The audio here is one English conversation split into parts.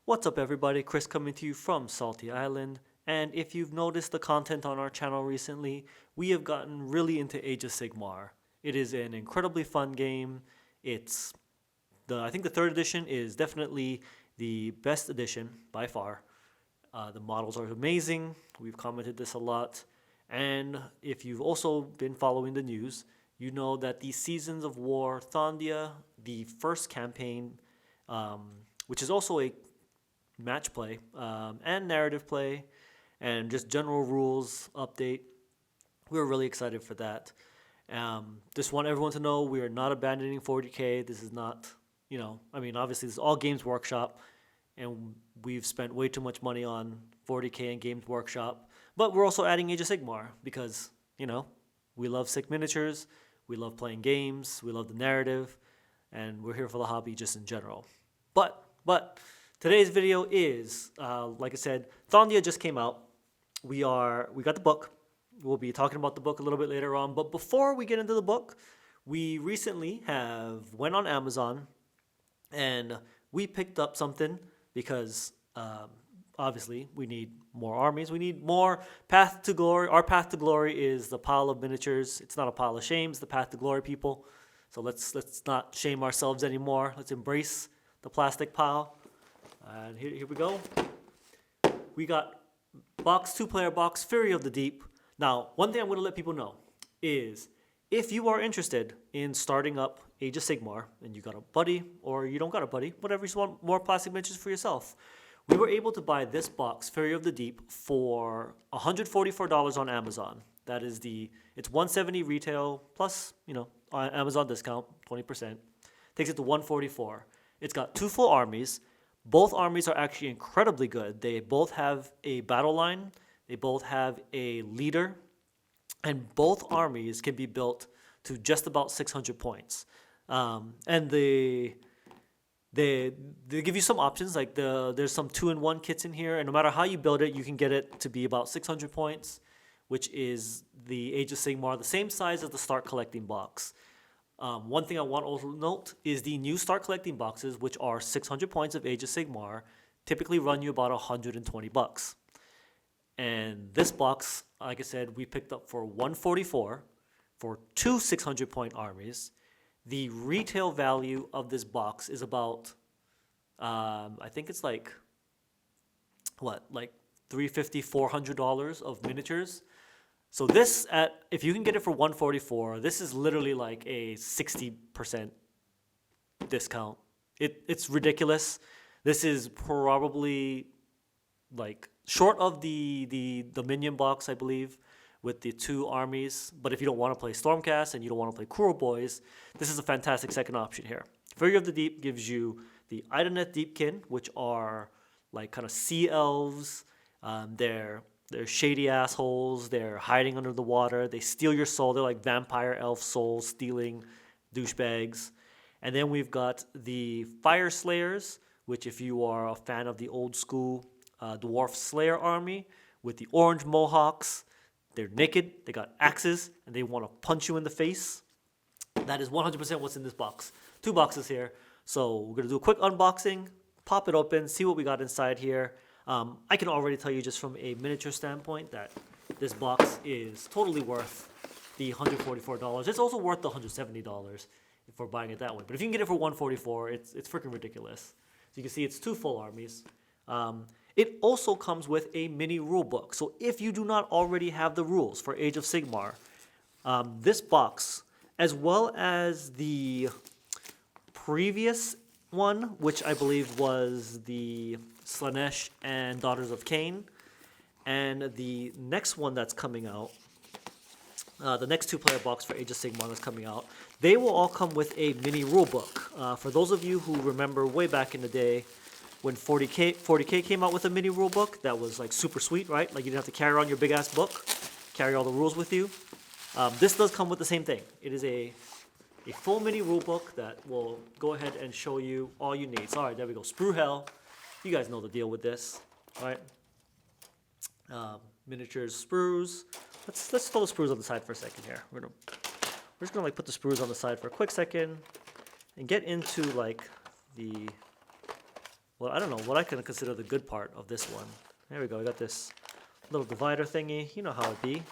What's up everybody, Chris coming to you from Salty Island, and if you've noticed the content on our channel recently, we have gotten really into Age of Sigmar. It is an incredibly fun game. I think the third edition is definitely the best edition by far. The models are amazing, we've commented this a lot, and if you've also been following the news, you know that the Seasons of War Thondia, the first campaign, which is also a match play and narrative play and just general rules update. We were really excited for that. Just want everyone to know we are not abandoning 40K. This is not, obviously this is all Games Workshop, and we've spent way too much money on 40K and Games Workshop. But we're also adding Age of Sigmar because, we love sick miniatures, we love playing games, we love the narrative, and we're here for the hobby just in general. But today's video is, like I said, Thondia just came out. We got the book. We'll be talking about the book a little bit later on. But before we get into the book, we recently went on Amazon and we picked up something because obviously we need more armies. We need more Path to Glory. Our Path to Glory is the pile of miniatures. It's not a pile of shame. It's the Path to Glory, people. So let's not shame ourselves anymore. Let's embrace the plastic pile. And here we go. We got two-player box, Fury of the Deep. Now, one thing I'm going to let people know is if you are interested in starting up Age of Sigmar and you got a buddy or you don't got a buddy, whatever, you just want more plastic miniatures for yourself, we were able to buy this box, Fury of the Deep, for $144 on Amazon. That is it's $170 retail plus, on Amazon discount, 20%. Takes it to $144. It's got two full armies. Both armies are actually incredibly good. They both have a battle line. They both have a leader. And both armies can be built to just about 600 points. And they give you some options. Like there's some 2-in-1 kits in here. And no matter how you build it, you can get it to be about 600 points, which is the Age of Sigmar, the same size as the Start Collecting box. One thing I want to also note is the new Start Collecting boxes, which are 600 points of Age of Sigmar, typically run you about $120. And this box, like I said, we picked up for $144 for two 600-point armies. The retail value of this box is about, I think it's like $350, $400 of miniatures. So this, if you can get it for $144, this is literally like a 60% discount. It's ridiculous. This is probably like short of the Minion box, I believe, with the two armies. But if you don't want to play Stormcast and you don't want to play Cruel Boys, this is a fantastic second option here. Fury of the Deep gives you the Idoneth Deepkin, which are like kind of sea elves. They're shady assholes. They're hiding under the water. They steal your soul. They're like vampire elf soul stealing douchebags. And then we've got the Fyreslayers, which if you are a fan of the old school Dwarf Slayer army with the orange mohawks, they're naked, they got axes, and they want to punch you in the face. That is 100% what's in this box. Two boxes here. So we're going to do a quick unboxing, pop it open, see what we got inside here. I can already tell you just from a miniature standpoint that this box is totally worth the $144. It's also worth the $170 for buying it that way. But if you can get it for $144, it's freaking ridiculous. So you can see it's two full armies. It also comes with a mini rule book. So if you do not already have the rules for Age of Sigmar, this box, as well as the previous one, which I believe was the Slaanesh and Daughters of Cain, and the next one that's coming out, the next two-player box for Age of Sigmar that's coming out, they will all come with a mini rulebook. For those of you who remember way back in the day when 40K came out with a mini rulebook, that was like super sweet, right? Like you didn't have to carry around your big-ass book, carry all the rules with you. This does come with the same thing. It is a full mini rulebook that will go ahead and show you all you need. So, all right, there we go. Sprue Hell. You guys know the deal with this, all right? Miniatures, sprues. Let's throw the sprues on the side for a second here. We're just gonna like put the sprues on the side for a quick second and get into like the well, I don't know what I can consider the good part of this one. There we go. We got this little divider thingy. You know how it be.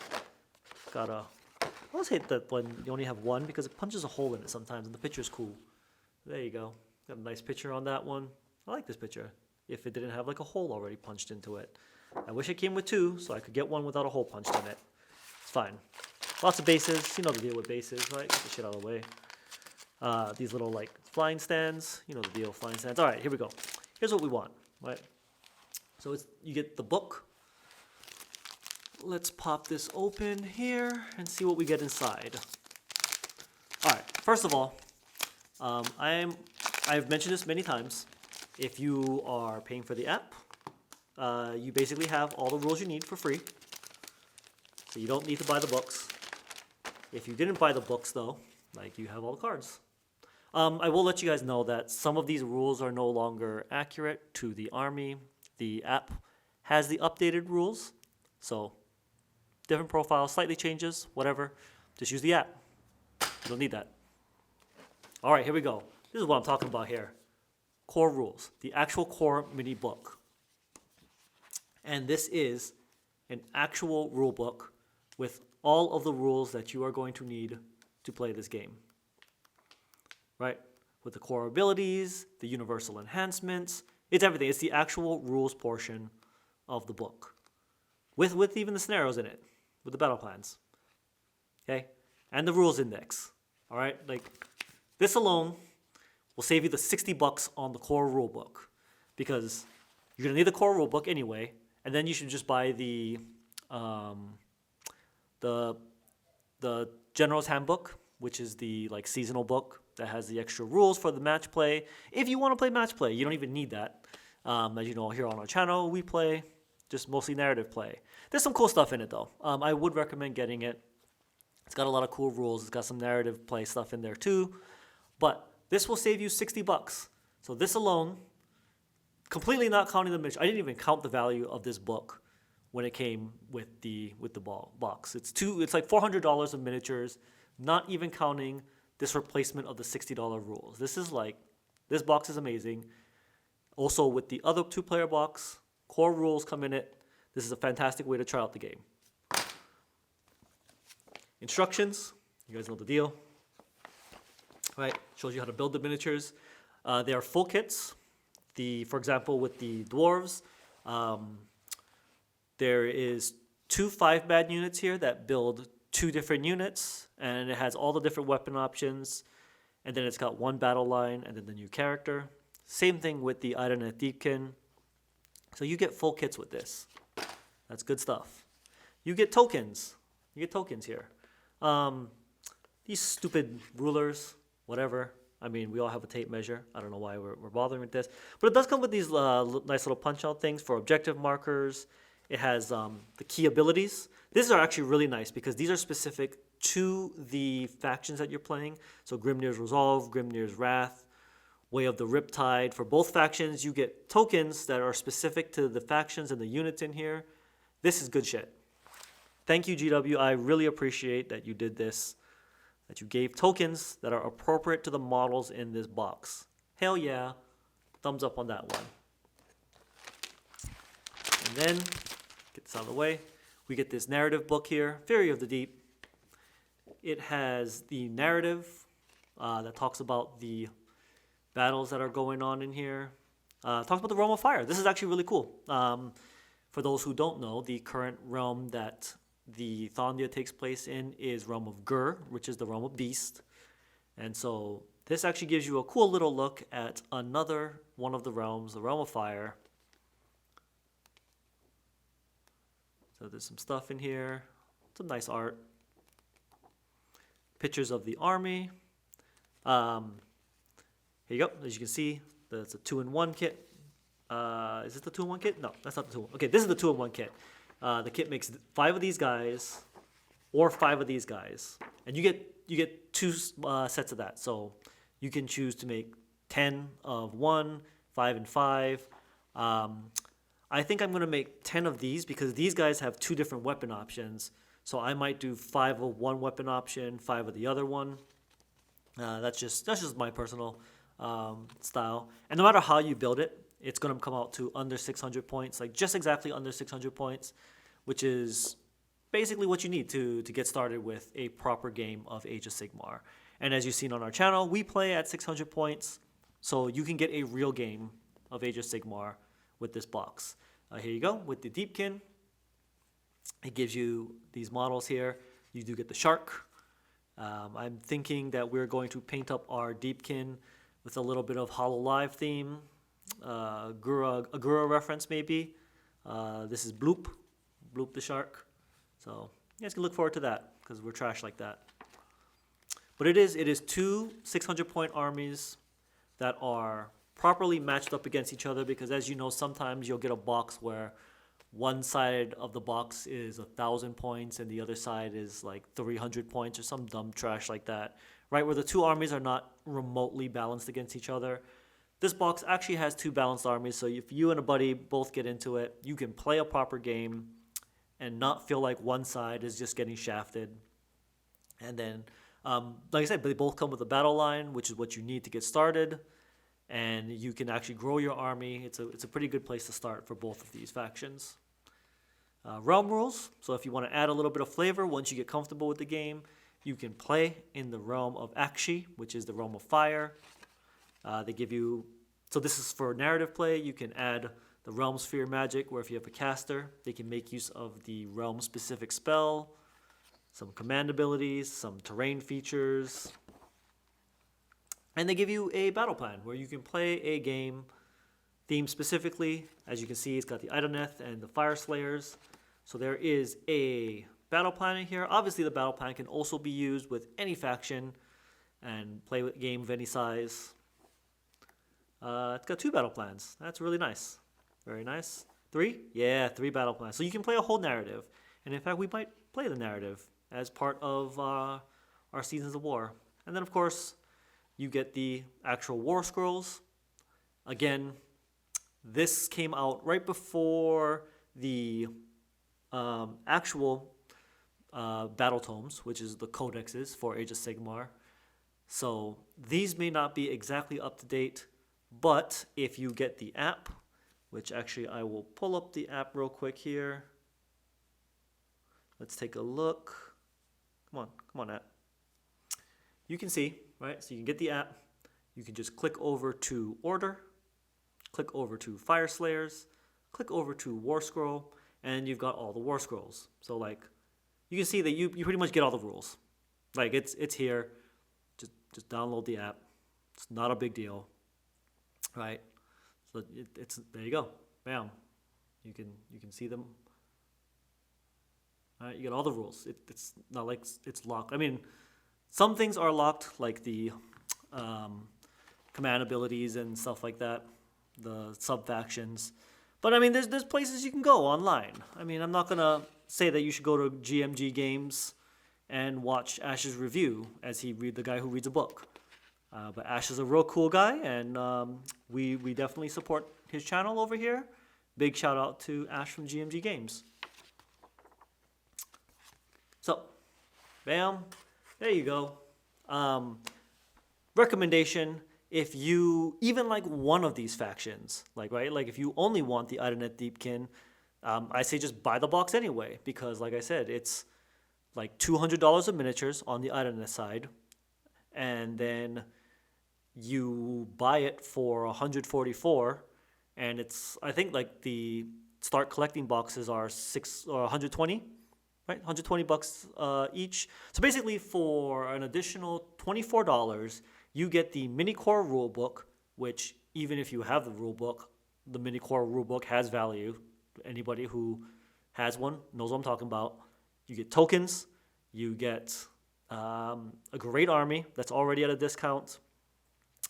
Got a. I always hate that when you only have one because it punches a hole in it sometimes, and the picture's cool. There you go. Got a nice picture on that one. I like this picture. If it didn't have like a hole already punched into it. I wish it came with two, so I could get one without a hole punched in it. It's fine. Lots of bases. You know the deal with bases, right? Get the shit out of the way. These little like flying stands. You know the deal, flying stands. All right, here we go. Here's what we want, right? So you get the book. Let's pop this open here and see what we get inside. All right, first of all, I've mentioned this many times. If you are paying for the app, you basically have all the rules you need for free. So you don't need to buy the books. If you didn't buy the books though, like you have all the cards. I will let you guys know that some of these rules are no longer accurate to the army. The app has the updated rules. So different profile, slightly changes, whatever. Just use the app. You don't need that. All right, here we go. This is what I'm talking about here. Core rules, the actual core mini book. And this is an actual rule book with all of the rules that you are going to need to play this game. Right? With the core abilities, the universal enhancements, it's everything. It's the actual rules portion of the book. With even the scenarios in it, with the battle plans. Okay? And the rules index. All right? Like, this alone will save you the $60 on the core rulebook because you're gonna need the core rulebook anyway, and then you should just buy the General's Handbook, which is the like seasonal book that has the extra rules for the match play. If you want to play match play, you don't even need that. As you know, here on our channel, we play just mostly narrative play. There's some cool stuff in it though. I would recommend getting it. It's got a lot of cool rules. It's got some narrative play stuff in there too, but this will save you $60. So this alone, completely not counting the miniatures. I didn't even count the value of this book when it came with the box. It's like $400 of miniatures, not even counting this replacement of the $60 rules. This box is amazing. Also with the other 2-player box, core rules come in it. This is a fantastic way to try out the game. Instructions, you guys know the deal. Right, shows you how to build the miniatures. They are full kits. For example, with the dwarves, there is 2 5-man units here that build 2 different units, and it has all the different weapon options, and then it's got 1 battle line, and then the new character. Same thing with the Idoneth Deepkin. So you get full kits with this. That's good stuff. You get tokens. You get tokens here. These stupid rulers. Whatever. I mean, we all have a tape measure. I don't know why we're bothering with this. But it does come with these nice little punch-out things for objective markers. It has the key abilities. These are actually really nice because these are specific to the factions that you're playing. So Grimnir's Resolve, Grimnir's Wrath, Way of the Riptide. For both factions, you get tokens that are specific to the factions and the units in here. This is good shit. Thank you, GW. I really appreciate that you did this. That you gave tokens that are appropriate to the models in this box. Hell yeah. Thumbs up on that one. And then, get this out of the way, we get this narrative book here, Fury of the Deep. It has the narrative that talks about the battles that are going on in here. Talks about the Realm of Fire. This is actually really cool. For those who don't know, the current realm that the Thondia takes place in is Realm of Gur, which is the Realm of Beast. And so this actually gives you a cool little look at another one of the realms, the Realm of Fire. So there's some stuff in here, some nice art. Pictures of the army. Here you go. As you can see, that's a 2-in-1 kit. Is this the 2-in-1 kit? No, that's not the 2-in-1. Okay, this is the 2-in-1 kit. The kit makes 5 of these guys or 5 of these guys. And you get 2 sets of that. So you can choose to make 10 of 1, 5 and 5. I think I'm going to make 10 of these because these guys have 2 different weapon options. So I might do 5 of one weapon option, 5 of the other one. That's just my personal style. And no matter how you build it, it's going to come out to under 600 points, like just exactly under 600 points, which is basically what you need to get started with a proper game of Age of Sigmar. And as you've seen on our channel, we play at 600 points, so you can get a real game of Age of Sigmar with this box. Here you go, with the Deepkin. It gives you these models here. You do get the shark. I'm thinking that we're going to paint up our Deepkin with a little bit of Hololive theme, a Gura reference maybe. This is Bloop the shark. So you guys can look forward to that because we're trash like that. But it is two 600-point armies that are properly matched up against each other, because as you know, sometimes you'll get a box where one side of the box is 1,000 points and the other side is like 300 points or some dumb trash like that, right? Where the two armies are not remotely balanced against each other. This box actually has two balanced armies, so if you and a buddy both get into it, you can play a proper game and not feel like one side is just getting shafted. And then, like I said, they both come with a battle line, which is what you need to get started. And you can actually grow your army. It's a pretty good place to start for both of these factions. Realm rules. So if you want to add a little bit of flavor, once you get comfortable with the game, you can play in the realm of Akshi, which is the realm of fire. They give you, so this is for narrative play. You can add the realm sphere magic, where if you have a caster, they can make use of the realm specific spell, some command abilities, some terrain features. And they give you a battle plan where you can play a game themed specifically. As you can see, it's got the Idoneth and the Fyreslayers. So there is a battle plan in here. Obviously, the battle plan can also be used with any faction and play with a game of any size. It's got two battle plans. That's really nice. Very nice. Three? Yeah, three battle plans. So you can play a whole narrative. And in fact, we might play the narrative as part of our Seasons of War. And then, of course, you get the actual War Scrolls. Again, this came out right before the actual Battle Tomes, which is the codexes for Age of Sigmar. So these may not be exactly up to date, but if you get the app, which actually I will pull up the app real quick here. Let's take a look. Come on app. You can see, right? So you can get the app. You can just click over to Order, click over to Fyreslayers, click over to War Scroll, and you've got all the War Scrolls. So like, you can see that you pretty much get all the rules. Like it's here. Just download the app. It's not a big deal, right? So it's there you go. Bam. You can see them. All right, you get all the rules. It's not like it's locked. I mean, some things are locked, like the command abilities and stuff like that, the sub-factions. But I mean, there's places you can go online. I mean, I'm not going to say that you should go to GMG Games and watch Ash's review as the guy who reads a book. But Ash is a real cool guy, and we definitely support his channel over here. Big shout out to Ash from GMG Games. So, bam, there you go. Recommendation, if you even like one of these factions, like if you only want the Idoneth Deepkin, I say just buy the box anyway, because like I said, it's like $200 of miniatures on the Idoneth side, and then you buy it for $144, and it's, I think like the start collecting boxes are $120, right? $120 each. So basically, for an additional $24, you get the mini core rulebook, which even if you have the rulebook, the mini core rulebook has value. Anybody who has one knows what I'm talking about. You get tokens, you get a great army that's already at a discount,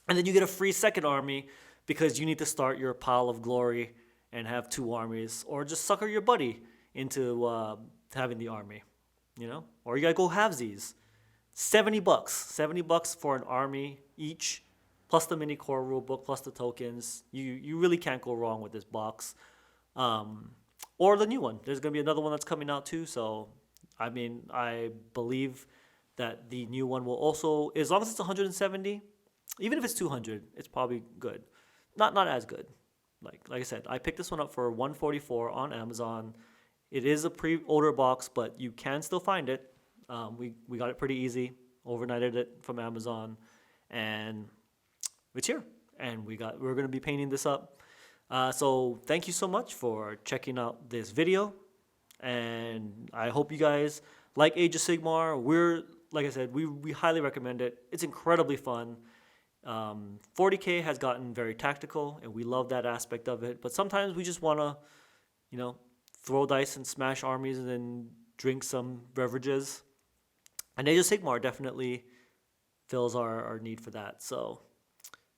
and then you get a free second army because you need to start your pile of glory and have two armies, or just sucker your buddy into having the army, you know? Or you gotta go halvesies. $70 for an army each, plus the mini core rulebook, plus the tokens. You really can't go wrong with this box. Or the new one. There's gonna be another one that's coming out too. So, I mean, I believe that the new one will also, as long as it's 170, even if it's 200, it's probably good. Not as good. Like I said, I picked this one up for $144 on Amazon. It is a pre-order box, but you can still find it. We got it pretty easy, overnighted it from Amazon, and it's here. And we're going to be painting this up. So thank you so much for checking out this video, and I hope you guys like Age of Sigmar. Like I said, we highly recommend it. It's incredibly fun. 40K has gotten very tactical, and we love that aspect of it. But sometimes we just want to, throw dice and smash armies and then drink some beverages. And Age of Sigmar definitely fills our need for that. So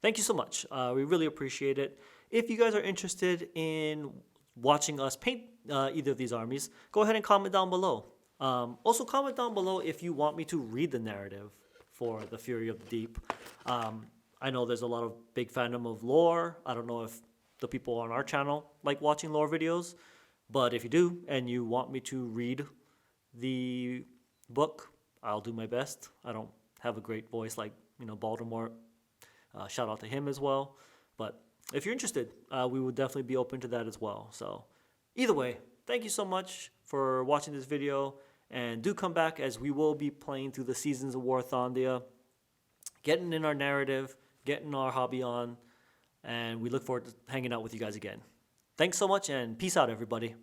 thank you so much. We really appreciate it. If you guys are interested in watching us paint either of these armies, go ahead and comment down below. Also comment down below if you want me to read the narrative for the Fury of the Deep. I know there's a lot of big fandom of lore. I don't know if the people on our channel like watching lore videos, but if you do and you want me to read the book, I'll do my best. I don't have a great voice like Baltimore. Shout out to him as well. But if you're interested, we would definitely be open to that as well. So either way, thank you so much for watching this video, and do come back as we will be playing through the Seasons of War Thondia, getting in our narrative, getting our hobby on, and we look forward to hanging out with you guys again. Thanks so much, and peace out, everybody.